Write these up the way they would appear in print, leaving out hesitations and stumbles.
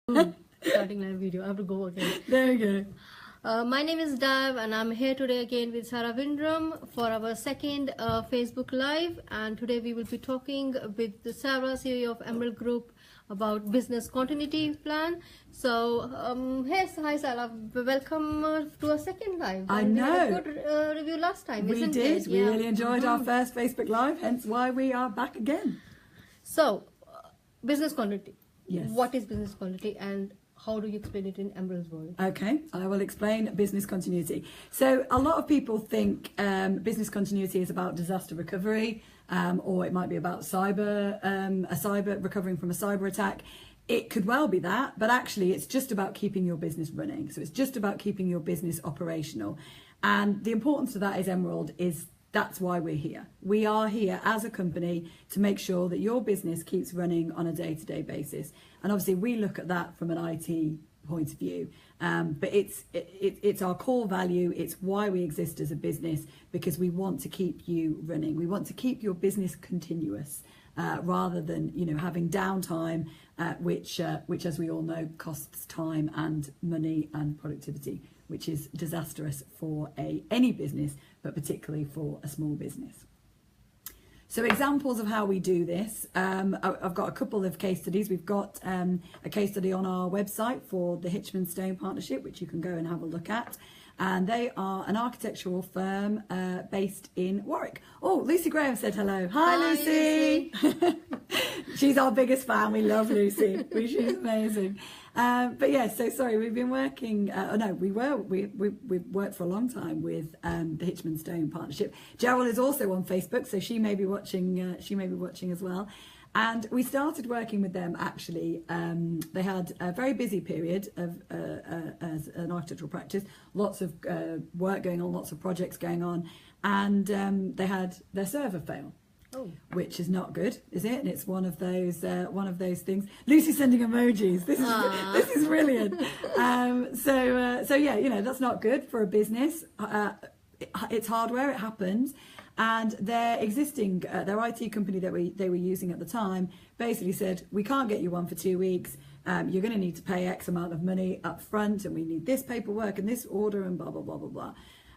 Starting live video. I have to go again. There we go. My name is Dav, and I'm here today again with Sarah Windrum for our second Facebook Live. And today we will be talking with Sarah, CEO of Emerald Group, about business continuity plan. So, hi Sarah, welcome to our second live. I and know. We had a good review last time, We isn't did. it? We Yeah. really enjoyed our first Facebook Live, hence why we are back again. So, business continuity. Yes. What is business continuity, and how do you explain it in Emerald's world? Okay, I will explain business continuity. So a lot of people think business continuity is about disaster recovery, or it might be about recovering from a cyber attack. It could well be that, but actually it's just about keeping your business running. So it's just about keeping your business operational. And the importance of that is Emerald is that's why we're here. We are here as a company to make sure that your business keeps running on a day-to-day basis. And obviously we look at that from an IT point of view. But it's our core value. It's why we exist as a business, because we want to keep you running. We want to keep your business continuous rather than having downtime, which as we all know costs time and money and productivity, which is disastrous for any business, but particularly for a small business. So examples of how we do this, I've got a couple of case studies. We've got a case study on our website for the Hitchman Stone Partnership, which you can go and have a look at. And they are an architectural firm based in Warwick. Oh, Lucy Graham said hello. Hi Lucy. She's our biggest fan. We love Lucy. She's amazing. But yeah, so sorry, we've been working. We worked for a long time with the Hitchman Stone Partnership. Gerald is also on Facebook, so she may be watching. She may be watching as well. And we started working with them actually. They had a very busy period as an architectural practice, lots of work going on, lots of projects going on, and they had their server fail. Oh. Which is not good, is it? And it's one of those things. Lucy's sending emojis. This is brilliant. So yeah, that's not good for a business. It's hardware. It happens. And their existing, their IT company that they were using at the time basically said, we can't get you one for 2 weeks. You're going to need to pay X amount of money up front, and we need this paperwork and this order and blah, blah, blah, blah, blah.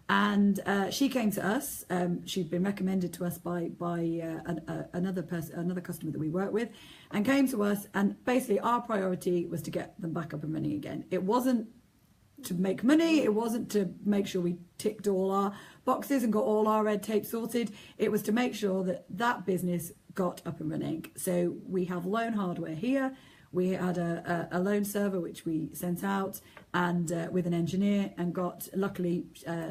And she came to us. She'd been recommended to us by another customer that we work with, and came to us. And basically our priority was to get them back up and running again. It wasn't to make money. It wasn't to make sure we ticked all our boxes and got all our red tape sorted. It was to make sure that that business got up and running. So we have loan hardware here. We had a loan server which we sent out and with an engineer, and luckily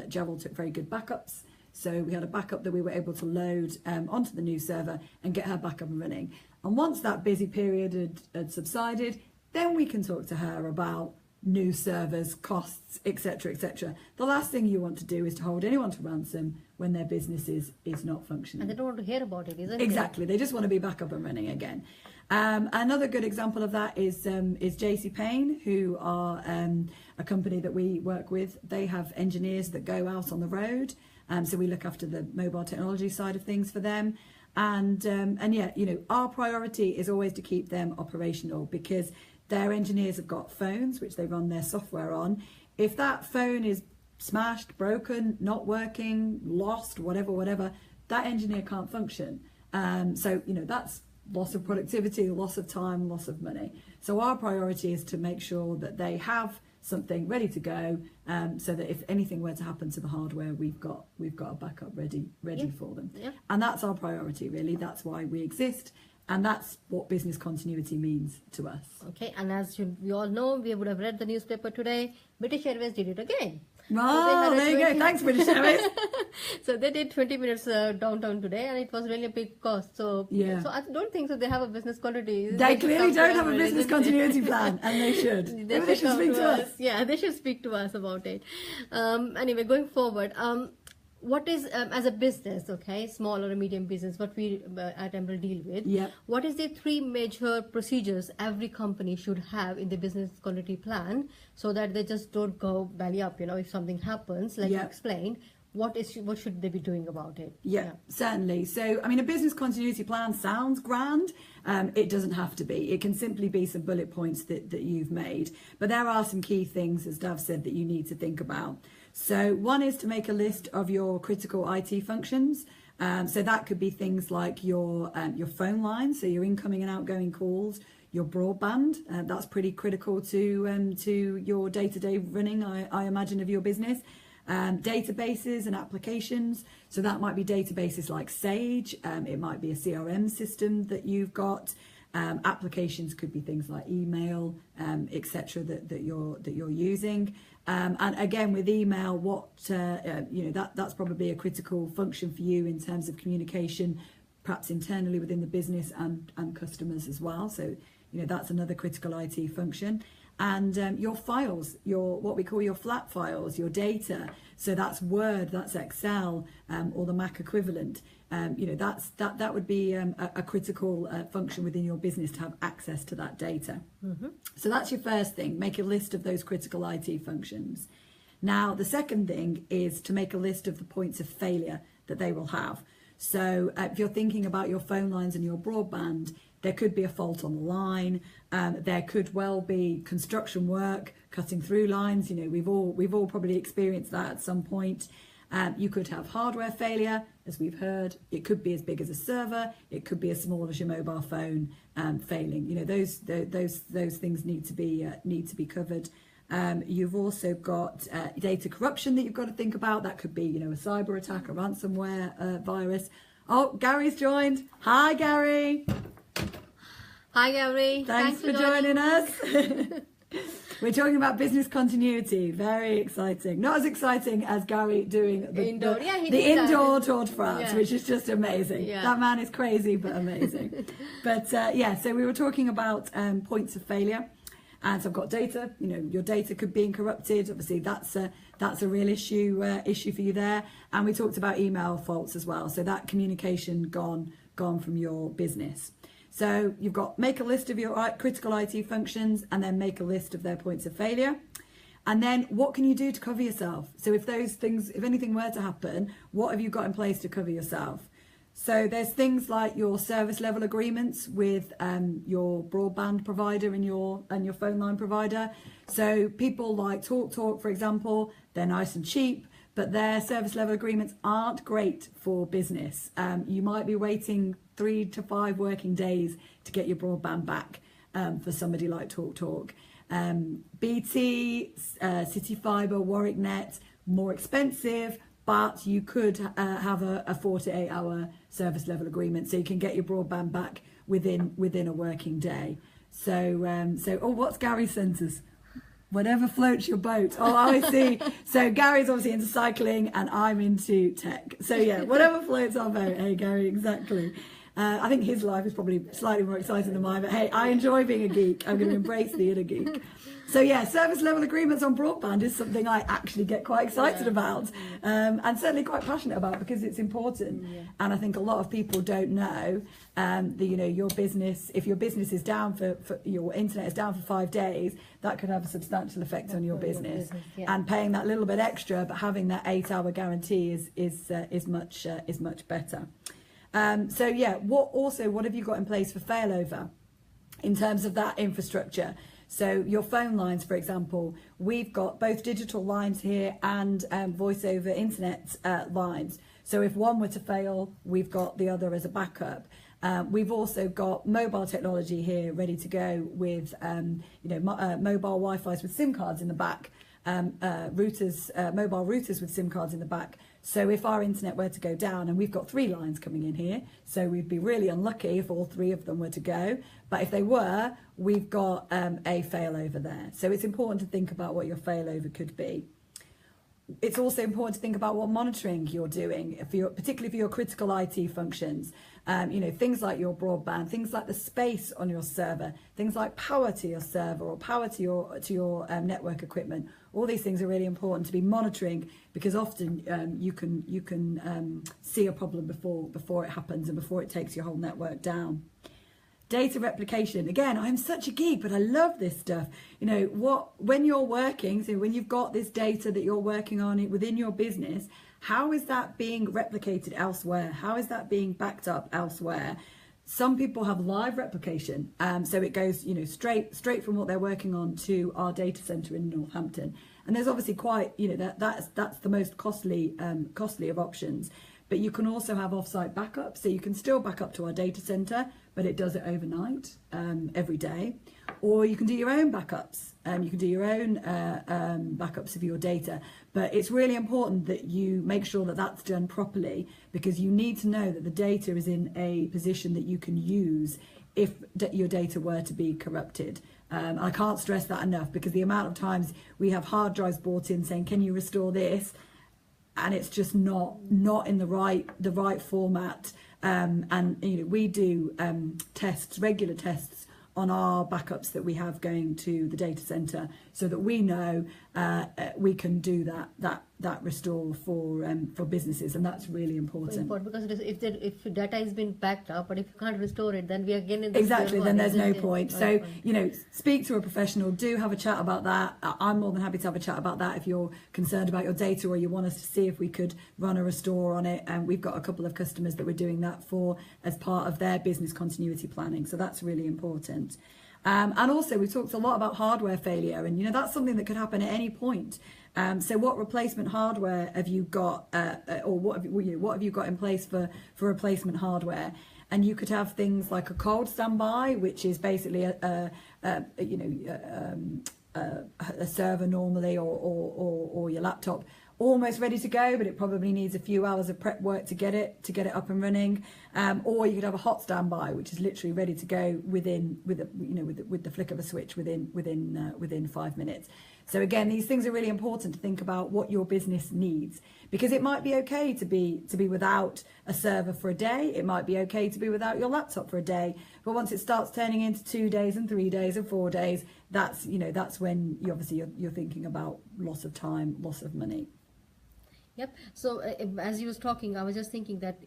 Gerald took very good backups. So we had a backup that we were able to load onto the new server and get her back up and running. And once that busy period had subsided, then we can talk to her about new servers, costs, etc., etc. The last thing you want to do is to hold anyone to ransom when their business is not functioning. And they don't want to hear about it, isn't it? Exactly. They just want to be back up and running again. Another good example of that is JC Payne, who are a company that we work with. They have engineers that go out on the road, so we look after the mobile technology side of things for them. And yeah, our priority is always to keep them operational, because their engineers have got phones which they run their software on. If that phone is smashed, broken, not working, lost, whatever, that engineer can't function. So that's loss of productivity, loss of time, loss of money. So our priority is to make sure that they have something ready to go, so that if anything were to happen to the hardware, we've got a backup ready for them. Yeah. And that's our priority, really. That's why we exist. And that's what business continuity means to us. Okay, and as we all know, we would have read the newspaper today, British Airways did it again. Oh, so there you go. Thanks, British Airways. So they did 20 minutes downtown today, and it was really a big cost. So, yeah. So I don't think so. They have a business continuity. They clearly don't have a business continuity plan, and they should. They should speak to us. Yeah, they should speak to us about it. Anyway, going forward, what is, as a business, okay, small or a medium business, what we at Emerald deal with, what is the 3 major procedures every company should have in the business continuity plan, so that they just don't go belly up, if something happens, like you explained, what should they be doing about it? Yeah, certainly. So, I mean, a business continuity plan sounds grand. It doesn't have to be. It can simply be some bullet points that you've made. But there are some key things, as Dav said, that you need to think about. So one is to make a list of your critical IT functions. So that could be things like your phone line, so your incoming and outgoing calls, your broadband. That's pretty critical to your day-to-day running, I imagine, of your business. Databases and applications, so that might be databases like Sage, it might be a CRM system that you've got. Applications could be things like email, etc. that you're using. And again, with email, that's probably a critical function for you in terms of communication, perhaps internally within the business and customers as well. So that's another critical IT function. And your files, what we call your flat files, your data. So that's Word, that's Excel, or the Mac equivalent. That would be a critical function within your business to have access to that data. Mm-hmm. So that's your first thing. Make a list of those critical IT functions. Now, the second thing is to make a list of the points of failure that they will have. So if you're thinking about your phone lines and your broadband, there could be a fault on the line. There could well be construction work, cutting through lines. We've all probably experienced that at some point. You could have hardware failure, as we've heard. It could be as big as a server. It could be as small as your mobile phone failing. Those things need to be covered. You've also got data corruption that you've got to think about. That could be, a cyber attack, a ransomware virus. Oh, Gary's joined. Hi, Gary. Hi, Gary. Thanks for joining us. We're talking about business continuity. Very exciting. Not as exciting as Gary doing the indoor Tour de France, which is just amazing. Yeah. That man is crazy, but amazing. But so we were talking about points of failure. And so I've got data. Your data could be corrupted. Obviously, that's a real issue for you there. And we talked about email faults as well. So that communication gone from your business. So you've got make a list of your critical IT functions and then make a list of their points of failure. And then what can you do to cover yourself? So if anything were to happen, what have you got in place to cover yourself? So there's things like your service level agreements with your broadband provider and your phone line provider. So people like TalkTalk, for example, they're nice and cheap, but their service level agreements aren't great for business. You might be waiting 3 to 5 working days to get your broadband back for somebody like TalkTalk. BT, City Fibre, Warwick Net, more expensive, but you could have a 4 to 8 hour service level agreement, so you can get your broadband back within a working day. So what's Gary sent us? Whatever floats your boat. Oh, I see. So Gary's obviously into cycling and I'm into tech. So yeah, whatever floats our boat. Hey, Gary, exactly. I think his life is probably slightly more exciting than mine, but hey, I enjoy being a geek. I'm going to embrace the inner geek. So yeah, service level agreements on broadband is something I actually get quite excited about, and certainly quite passionate about because it's important. Yeah. And I think a lot of people don't know that your business, if your business is down for your internet is down for 5 days, that could have a substantial effect on your business. Yeah. And paying that little bit extra, but having that 8-hour guarantee is much better. What have you got in place for failover in terms of that infrastructure? So your phone lines, for example, we've got both digital lines here and voice over internet lines. So if one were to fail, we've got the other as a backup. We've also got mobile technology here ready to go with mobile Wi-Fi's with SIM cards in the back, mobile routers with SIM cards in the back. So if our internet were to go down, and we've got 3 lines coming in here, so we'd be really unlucky if all 3 of them were to go. But if they were, we've got a failover there. So it's important to think about what your failover could be. It's also important to think about what monitoring you're doing, particularly for your critical IT functions. Things like your broadband, things like the space on your server, things like power to your server or power to your network equipment. All these things are really important to be monitoring because often you can see a problem before it happens and before it takes your whole network down. Data replication. Again, I'm such a geek, but I love this stuff. You know, when you're working, so when you've got this data that you're working on within your business, how is that being replicated elsewhere? How is that being backed up elsewhere? Some people have live replication, so it goes, you know, straight from what they're working on to our data center in Northampton. And there's obviously quite, you know, that's the most costly of options. But you can also have offsite backup, so you can still back up to our data center, but it does it overnight, every day. Or you can do your own backups. You can do your own backups of your data. But it's really important that you make sure that that's done properly, because you need to know that the data is in a position that you can use if your data were to be corrupted. I can't stress that enough, because the amount of times we have hard drives brought in saying, can you restore this? And it's just not in the right format. And you know, we do regular tests on our backups that we have going to the data center, so that we know we can do that restore for businesses, and that's really important. Because if data has been backed up, but if you can't restore it, then we are again in the exactly. Then there's no point. So you know, speak to a professional. Do have a chat about that. I'm more than happy to have a chat about that if you're concerned about your data, or you want us to see if we could run a restore on it. And we've got a couple of customers that we're doing that for as part of their business continuity planning. So that's really important. And also, we've talked a lot about hardware failure, and you know, that's something that could happen at any point. So what replacement hardware have you got, or what have you got in place for replacement hardware? And you could have things like a cold standby, which is basically a server normally, or your laptop almost ready to go, but it probably needs a few hours of prep work to get it up and running. Or you could have a hot standby, which is literally ready to go with the flick of a switch within 5 minutes. So again, these things are really important to think about what your business needs, because it might be okay to be without a server for a day. It might be okay to be without your laptop for a day. But once it starts turning into 2 days and 3 days and 4 days, that's when you're thinking about loss of time, loss of money. Yep. So as you was talking, I was just thinking that,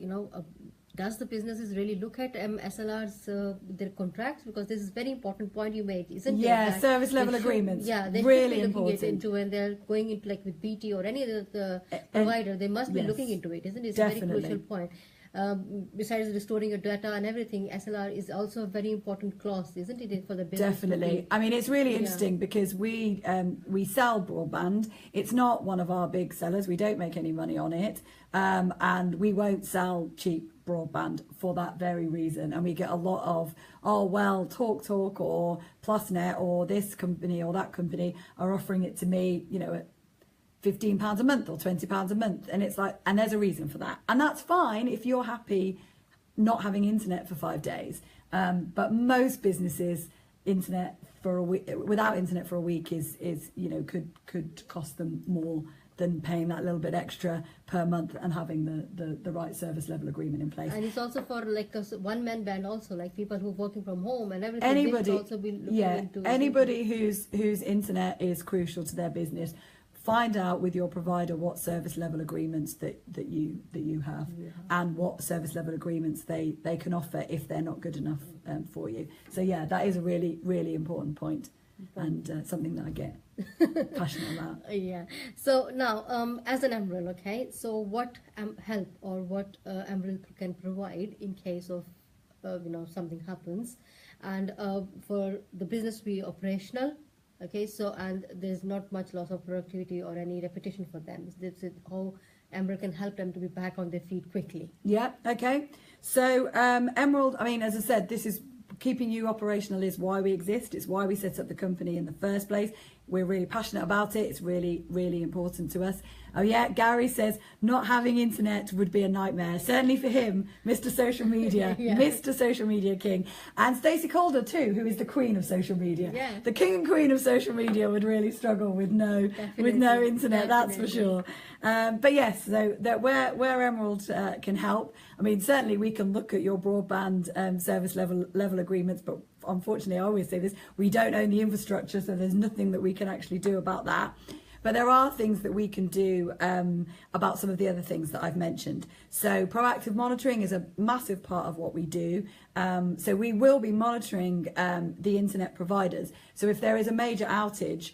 does the businesses really look at SLRs, their contracts? Because this is a very important point you made, isn't it? Yeah, service level agreements. Yeah, they really should be looking important. into when they're going into, like with BT or any other provider, they must be looking into it, isn't it? It's definitely. a very crucial point. Besides restoring your data and everything, SLR is also a very important clause, isn't it, for the business? Definitely. I mean, it's really interesting because we sell broadband. It's not one of our big sellers. We don't make any money on it, and we won't sell cheap broadband for that very reason. And we get a lot of, Talk or PlusNet or this company or that company are offering it to me, at £15 a month or £20 a month, and it's like, and there's a reason for that, and that's fine if you're happy not having internet for 5 days. But most businesses, internet for a week, without internet for a week is could cost them more than paying that little bit extra per month and having the right service level agreement in place. And it's also for like a one-man band also, like people who are working from home and everything. Anybody, they should also be looking into anybody whose internet is crucial to their business, find out with your provider what service level agreements that you have, and what service level agreements they can offer if they're not good enough for you. So yeah, that is a really, really important point, and something that I get passionate about. Yeah. So now, as an Emerald, okay, so what help or what Emerald can provide in case of something happens, and for the business to be operational. Okay, so and there's not much loss of productivity or any repetition for them. This is how Emerald can help them to be back on their feet quickly. Yeah, okay. So Emerald, I mean, as I said, this is keeping you operational is why we exist. It's why we set up the company in the first place. We're really passionate about it. It's really, really important to us. Oh yeah, Gary says not having internet would be a nightmare. Certainly for him, Mr. Social Media, Yeah. Mr. Social Media King. And Stacey Calder too, who is the queen of social media. Yeah. The king and queen of social media would really struggle with no internet, that's for sure. But yes, so that where Emerald can help, I mean, certainly we can look at your broadband service level agreements, but unfortunately, I always say this, we don't own the infrastructure, so there's nothing that we can actually do about that. But there are things that we can do about some of the other things that I've mentioned. So proactive monitoring is a massive part of what we do. So we will be monitoring the internet providers. So if there is a major outage,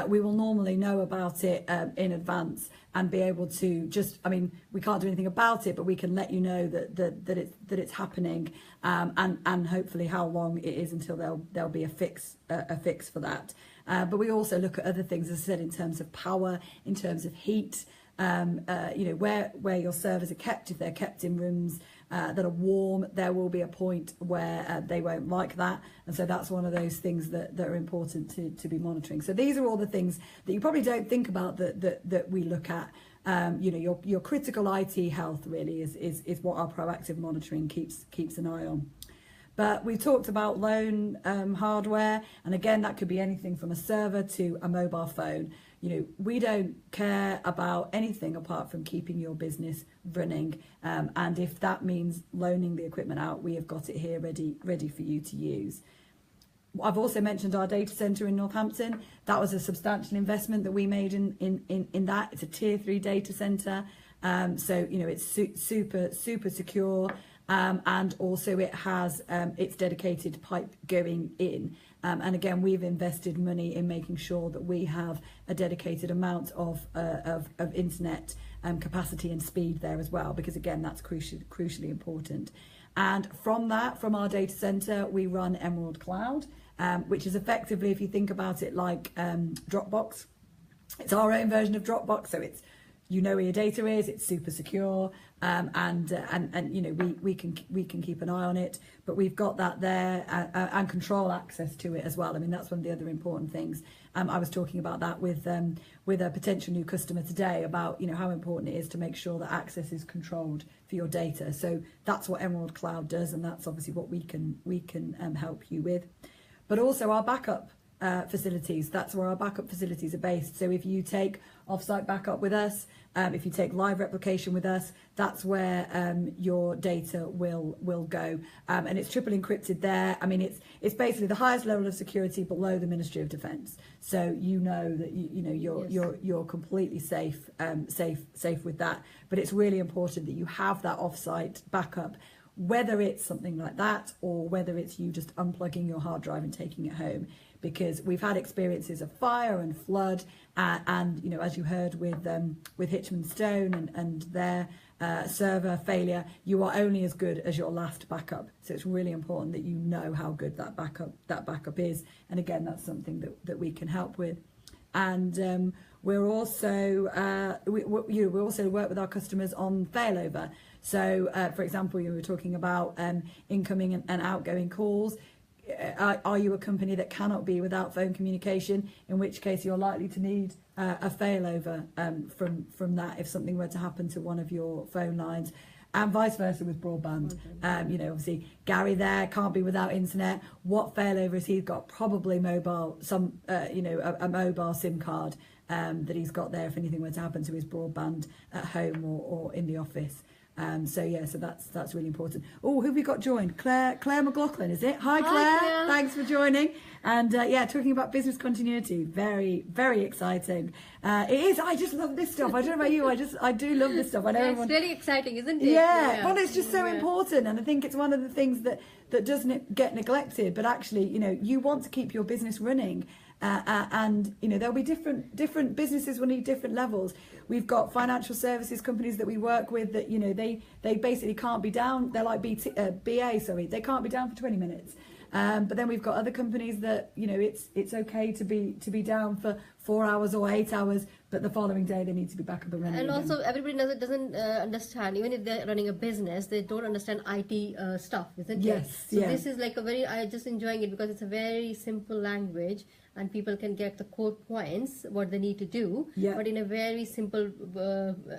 we will normally know about it in advance and be able to just, I mean, we can't do anything about it, but we can let you know that it's happening, and hopefully how long it is until there'll be a fix for that. But we also look at other things, as I said, in terms of power, in terms of heat, where your servers are kept. If they're kept in rooms that are warm, there will be a point where they won't like that, and so that's one of those things that are important to be monitoring. So these are all the things that you probably don't think about that we look at. Your critical IT health really is what our proactive monitoring keeps an eye on. But we talked about loan hardware, and again, that could be anything from a server to a mobile phone. We don't care about anything apart from keeping your business running. And if that means loaning the equipment out, we have got it here ready for you to use. I've also mentioned our data centre in Northampton. That was a substantial investment that we made in that. It's a tier 3 data centre. So, it's super secure. And also it has its dedicated pipe going in. And again, we've invested money in making sure that we have a dedicated amount of internet capacity and speed there as well, because again, that's crucially important. And from our data center, we run Emerald Cloud, which is effectively, if you think about it like Dropbox, it's our own version of Dropbox. So it's, where your data is, it's super secure, and we can keep an eye on it, but we've got that there and control access to it as well. I mean, that's one of the other important things. I was talking about that with a potential new customer today about how important it is to make sure that access is controlled for your data. So that's what Emerald Cloud does, and that's obviously what we can help you with. But also our backup facilities, that's where our backup facilities are based. So if you take offsite backup with us, if you take live replication with us, that's where your data will go, and it's triple encrypted there. I mean, it's basically the highest level of security below the Ministry of Defence. So that you're completely safe with that. But it's really important that you have that offsite backup, whether it's something like that or whether it's you just unplugging your hard drive and taking it home. Because we've had experiences of fire and flood, and as you heard with Hitchman Stone and their server failure, you are only as good as your last backup. So it's really important that you know how good that backup is. And again, that's something that we can help with. And we're also we also work with our customers on failover. So for example, you were talking about incoming and outgoing calls. Are you a company that cannot be without phone communication, in which case you're likely to need a failover from that if something were to happen to one of your phone lines, and vice versa with broadband. Obviously Gary there can't be without internet. What failover has he got? Probably mobile, a mobile SIM card that he's got there if anything were to happen to his broadband at home or in the office. So that's really important. Oh, who have we got joined? Claire McLaughlin, is it? Hi, Claire. Thanks for joining. And talking about business continuity, very, very exciting. It is. I just love this stuff. I don't know about you. I do love this stuff. I know it's really exciting, isn't it? Yeah. Well, it's just so important, and I think it's one of the things that doesn't get neglected. But actually, you want to keep your business running. And there'll be different businesses will need different levels. We've got financial services companies that we work with that they basically can't be down. They're like BA, sorry, they can't be down for 20 minutes. But then we've got other companies that it's okay to be down for 4 hours or 8 hours, but the following day they need to be back up and running. And again. also everybody doesn't understand, even if they're running a business, they don't understand IT stuff, isn't it? Yes. So this is like I'm just enjoying it because it's a very simple language. And people can get the core points, what they need to do, but in a very simple,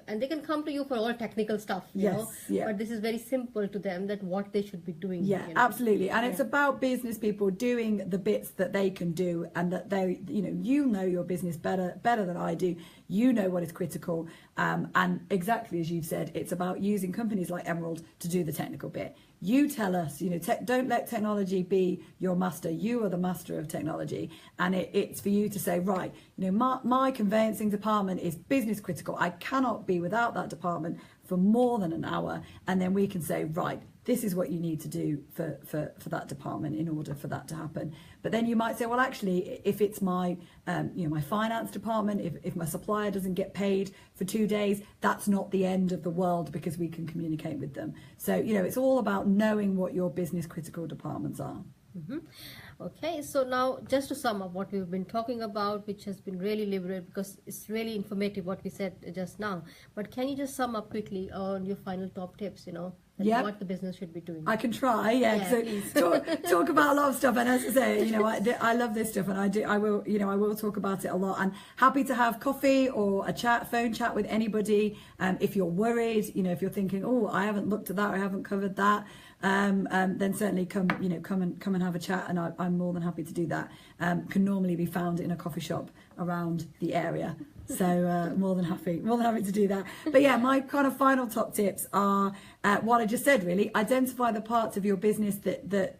and they can come to you for all technical stuff, you know. But this is very simple to them, that what they should be doing. Yeah, absolutely. And it's about business people doing the bits that they can do, and that they, you know your business better than I do. you know what is critical, and exactly as you've said, it's about using companies like Emerald to do the technical bit. You tell us, don't let technology be your master. You are the master of technology, and it's for you to say, right, my conveyancing department is business critical. I cannot be without that department for more than an hour, and then we can say, right, this is what you need to do for that department in order for that to happen. But then you might say, well, actually, if it's my my finance department, if my supplier doesn't get paid for 2 days, that's not the end of the world, because we can communicate with them. So it's all about knowing what your business critical departments are. Mm-hmm. Okay, so now just to sum up what we've been talking about, which has been really liberating, because it's really informative what we said just now. But can you just sum up quickly on your final top tips, what the business should be doing? I can try, yeah. So talk about a lot of stuff, and as I say, I love this stuff, and I will talk about it a lot. And happy to have coffee or a phone chat with anybody. If you're worried, if you're thinking, oh, I haven't looked at that, or I haven't covered that, then certainly come and have a chat, and I'm more than happy to do that. Can normally be found in a coffee shop around the area, so more than happy to do that. But yeah, my kind of final top tips are what I just said. Really, identify the parts of your business that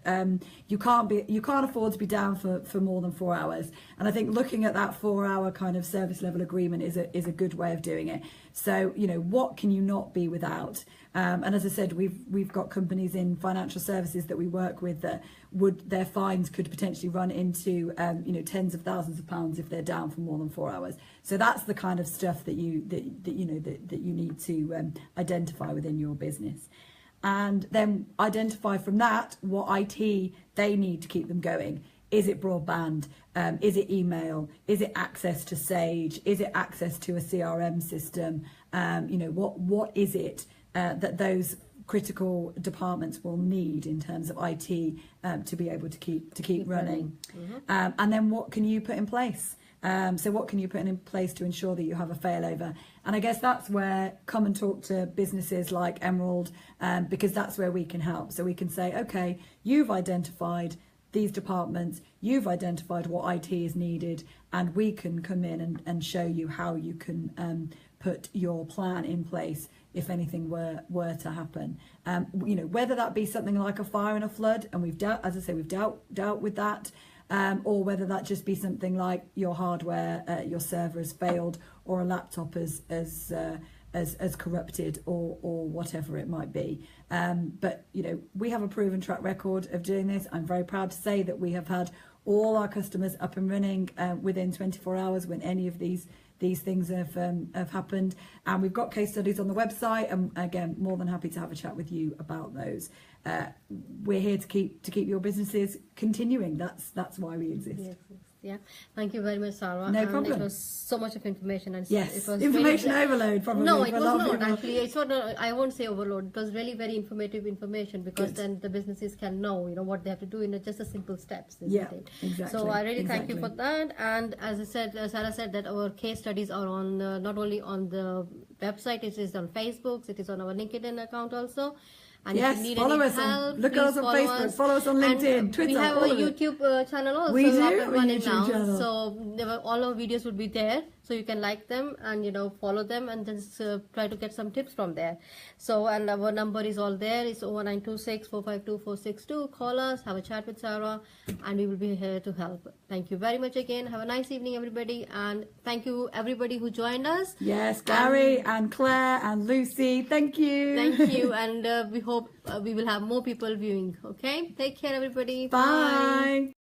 you can't afford to be down for more than 4 hours, and I think looking at that 4-hour kind of service level agreement is a good way of doing it. So what can you not be without? And as I said, we've got companies in financial services that we work with that their fines could potentially run into tens of thousands of pounds if they're down for more than 4 hours. So that's the kind of stuff that you need to identify within your business, and then identify from that what IT they need to keep them going. Is it broadband? Is it email? Is it access to Sage? Is it access to a CRM system? What is it that those critical departments will need in terms of IT to be able to keep running? Mm-hmm. And then what can you put in place? So what can you put in place to ensure that you have a failover? And I guess that's where come and talk to businesses like Emerald, because that's where we can help. So we can say, okay, you've identified these departments, you've identified what IT is needed, and we can come in and show you how you can put your plan in place if anything were to happen. Whether that be something like a fire and a flood, and we've dealt with that, or whether that just be something like your hardware, your server has failed, or a laptop as corrupted, or whatever it might be. But we have a proven track record of doing this. I'm very proud to say that we have had all our customers up and running within 24 hours when any of these things have happened, and we've got case studies on the website, and again, more than happy to have a chat with you about those. We're here to keep your businesses continuing. That's why we exist. Yes. Yeah, thank you very much, Sarah. No problem. It was so much of information, and yes, it was information really, overload. Probably no, it was not actually. It's not. I won't say overload. It was really very informative information, because Good. Then the businesses can know, what they have to do in just a simple steps. Exactly. So I really thank you for that. And as I said, Sarah said that our case studies are on not only on the website, it is on Facebook, it is on our LinkedIn account also. And yes, if you need follow any us. help, Look at us on Facebook. Follow us on LinkedIn, and, Twitter. We have a YouTube channel also. We do. Up and running now. Channel. So all our videos will be there. So you can like them and follow them, and just try to get some tips from there. So, and our number is all there. It's 01926 452 462. Call us, have a chat with Sarah, and we will be here to help. Thank you very much again. Have a nice evening, everybody, and thank you everybody who joined us. Yes, Gary and Claire and Lucy. Thank you. Thank you, and we hope we will have more people viewing. Okay, take care, everybody. Bye.